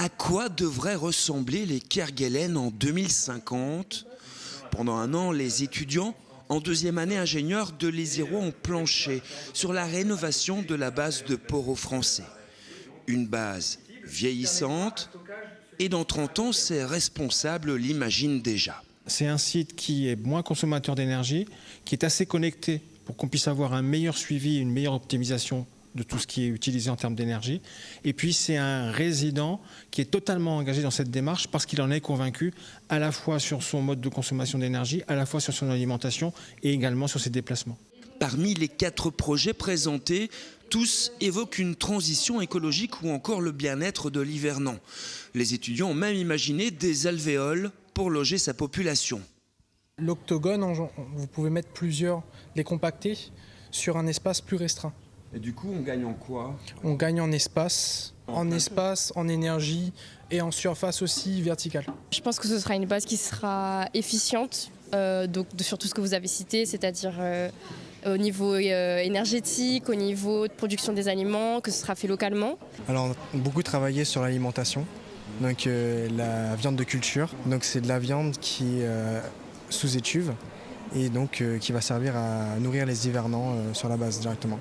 À quoi devraient ressembler les Kerguelen en 2050 ? Pendant un an, les étudiants en deuxième année ingénieurs de l'Isérois ont planché sur la rénovation de la base de Port-au-Français. Une base vieillissante et dans 30 ans, ses responsables l'imaginent déjà. C'est un site qui est moins consommateur d'énergie, qui est assez connecté pour qu'on puisse avoir un meilleur suivi, une meilleure optimisation de tout ce qui est utilisé en termes d'énergie. Et puis c'est un résident qui est totalement engagé dans cette démarche parce qu'il en est convaincu à la fois sur son mode de consommation d'énergie, à la fois sur son alimentation et également sur ses déplacements. Parmi les 4 projets présentés, tous évoquent une transition écologique ou encore le bien-être de l'hivernant. Les étudiants ont même imaginé des alvéoles pour loger sa population. L'octogone, vous pouvez mettre plusieurs, les compacter sur un espace plus restreint. Et du coup, on gagne en quoi ? On gagne en espace, en énergie et en surface aussi verticale. Je pense que ce sera une base qui sera efficiente, donc sur tout ce que vous avez cité, c'est-à-dire au niveau énergétique, au niveau de production des aliments, que ce sera fait localement. Alors, on a beaucoup travaillé sur l'alimentation, donc la viande de culture. Donc c'est de la viande qui est sous étuve et donc qui va servir à nourrir les hivernants sur la base directement.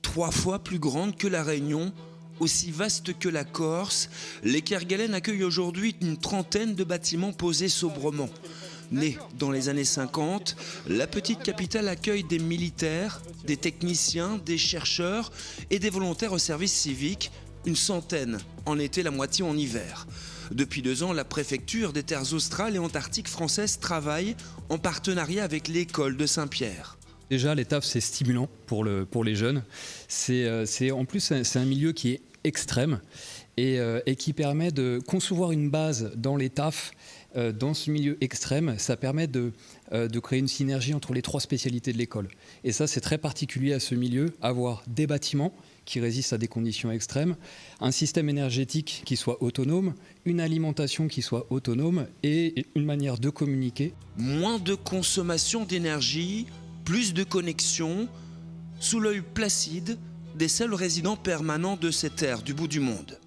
3 fois plus grande que la Réunion, aussi vaste que la Corse, les Kerguelen accueillent aujourd'hui une trentaine de bâtiments posés sobrement. Née dans les années 50, la petite capitale accueille des militaires, des techniciens, des chercheurs et des volontaires au service civique, une centaine en été, la moitié en hiver. Depuis 2 ans, la préfecture des terres australes et antarctiques françaises travaille en partenariat avec l'école de Saint-Pierre. Déjà, les TAF, c'est stimulant pour les jeunes. En plus, c'est un milieu qui est extrême et qui permet de concevoir une base dans les TAF. Dans ce milieu extrême, ça permet de créer une synergie entre les 3 spécialités de l'école. Et ça, c'est très particulier à ce milieu, avoir des bâtiments qui résistent à des conditions extrêmes, un système énergétique qui soit autonome, une alimentation qui soit autonome et une manière de communiquer. Moins de consommation d'énergie, plus de connexion, sous l'œil placide des seuls résidents permanents de ces terres du bout du monde.